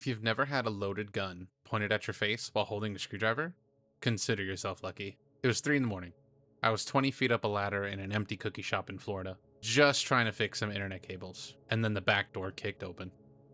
If you've never had a loaded gun pointed at your face while holding a screwdriver, consider yourself lucky. It was 3 in the morning. I was 20 feet up a ladder in an empty cookie shop in Florida, just trying to fix some internet cables, and then the back door kicked open.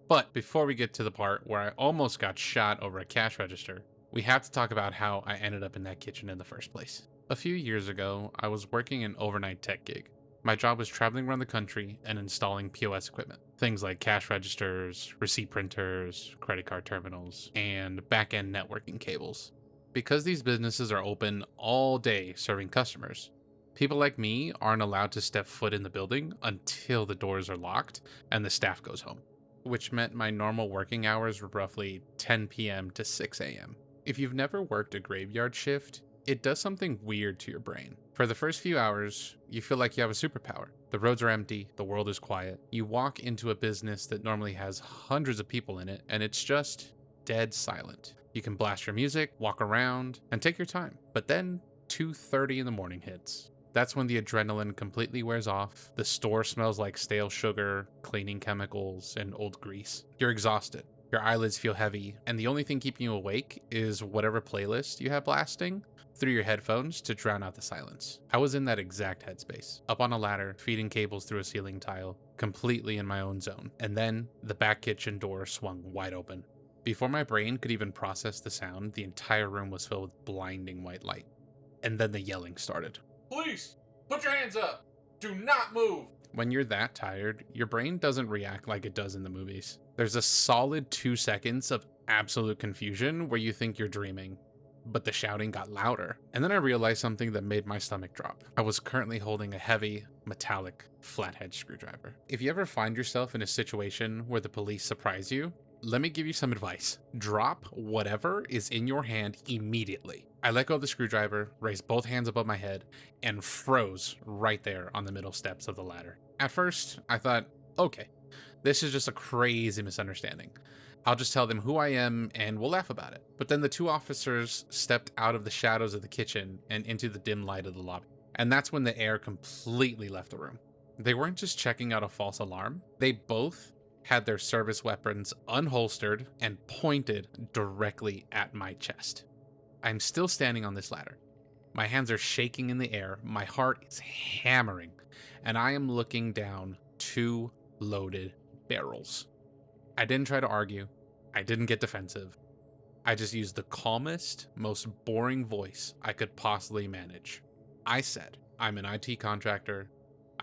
But before we get to the part where I almost got shot over a cash register, we have to talk about how I ended up in that kitchen in the first place. A few years ago, I was working an overnight tech gig. My job was traveling around the country and installing POS equipment. Things like cash registers, receipt printers, credit card terminals, and back-end networking cables. Because these businesses are open all day serving customers, people like me aren't allowed to step foot in the building until the doors are locked and the staff goes home, which meant my normal working hours were roughly 10 p.m. to 6 a.m. If you've never worked a graveyard shift, it does something weird to your brain. For the first few hours, you feel like you have a superpower. The roads are empty, the world is quiet. You walk into a business that normally has hundreds of people in it, and it's just dead silent. You can blast your music, walk around, and take your time. But then 2:30 in the morning hits. That's when the adrenaline completely wears off. The store smells like stale sugar, cleaning chemicals, and old grease. You're exhausted. Your eyelids feel heavy, and the only thing keeping you awake is whatever playlist you have blasting through your headphones to drown out the silence. I was in that exact headspace, up on a ladder, feeding cables through a ceiling tile, completely in my own zone. And then the back kitchen door swung wide open. Before my brain could even process the sound, the entire room was filled with blinding white light. And then the yelling started. Police! Put your hands up! Do not move! When you're that tired, your brain doesn't react like it does in the movies. There's a solid 2 seconds of absolute confusion where you think you're dreaming, but the shouting got louder. And then I realized something that made my stomach drop. I was currently holding a heavy, metallic, flathead screwdriver. If you ever find yourself in a situation where the police surprise you, let me give you some advice. Drop whatever is in your hand immediately. I let go of the screwdriver, raised both hands above my head, and froze right there on the middle steps of the ladder. At first, I thought, okay, this is just a crazy misunderstanding. I'll just tell them who I am and we'll laugh about it. But then the two officers stepped out of the shadows of the kitchen and into the dim light of the lobby. And that's when the air completely left the room. They weren't just checking out a false alarm. They both had their service weapons unholstered and pointed directly at my chest. I'm still standing on this ladder. My hands are shaking in the air, my heart is hammering, and I am looking down 2 loaded barrels. I didn't try to argue. I didn't get defensive. I just used the calmest, most boring voice I could possibly manage. I said, I'm an IT contractor.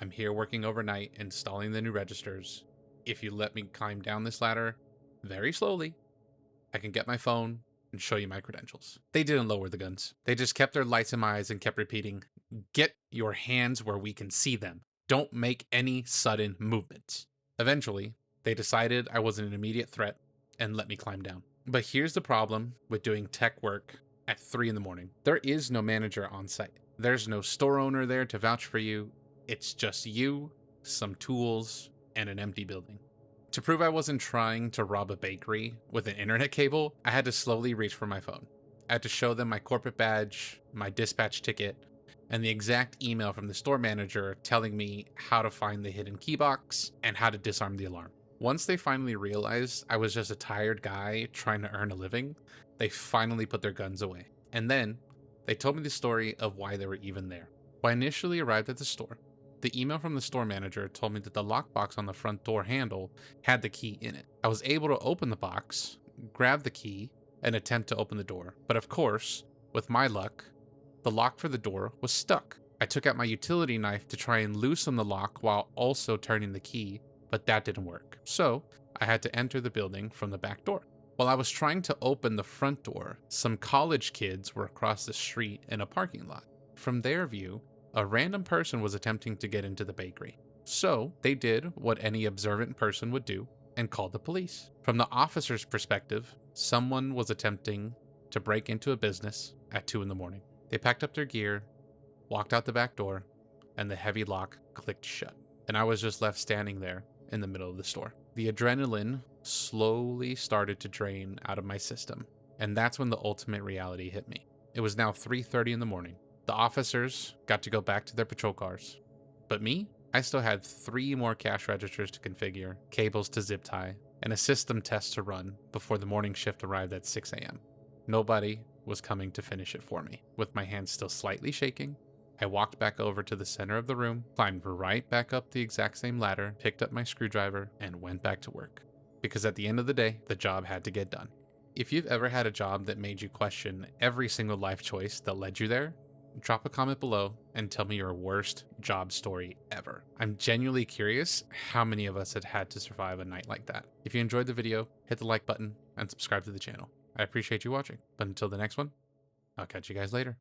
I'm here working overnight installing the new registers. If you let me climb down this ladder very slowly, I can get my phone and show you my credentials. They didn't lower the guns. They just kept their lights in my eyes and kept repeating, get your hands where we can see them. Don't make any sudden movements. Eventually, they decided I was an immediate threat and let me climb down. But here's the problem with doing tech work at 3 in the morning. There is no manager on site. There's no store owner there to vouch for you. It's just you, some tools, and an empty building. To prove I wasn't trying to rob a bakery with an internet cable, I had to slowly reach for my phone. I had to show them my corporate badge, my dispatch ticket, and the exact email from the store manager telling me how to find the hidden key box and how to disarm the alarm. Once they finally realized I was just a tired guy trying to earn a living, they finally put their guns away. And then they told me the story of why they were even there. When I initially arrived at the store, the email from the store manager told me that the lockbox on the front door handle had the key in it. I was able to open the box, grab the key, and attempt to open the door. But of course, with my luck, the lock for the door was stuck. I took out my utility knife to try and loosen the lock while also turning the key, but that didn't work. So I had to enter the building from the back door. While I was trying to open the front door, some college kids were across the street in a parking lot. From their view, a random person was attempting to get into the bakery. So they did what any observant person would do and called the police. From the officer's perspective, someone was attempting to break into a business at 2 in the morning. They packed up their gear, walked out the back door, and the heavy lock clicked shut. And I was just left standing there in the middle of the store. The adrenaline slowly started to drain out of my system, and that's when the ultimate reality hit me. It was now 3:30 in the morning. The officers got to go back to their patrol cars. But me, I still had 3 more cash registers to configure, cables to zip tie, and a system test to run before the morning shift arrived at 6 a.m. Nobody was coming to finish it for me. With my hands still slightly shaking, I walked back over to the center of the room, climbed right back up the exact same ladder, picked up my screwdriver, and went back to work. Because at the end of the day, the job had to get done. If you've ever had a job that made you question every single life choice that led you there, drop a comment below and tell me your worst job story ever. I'm genuinely curious how many of us had to survive a night like that. If you enjoyed the video, hit the like button and subscribe to the channel. I appreciate you watching, but until the next one, I'll catch you guys later.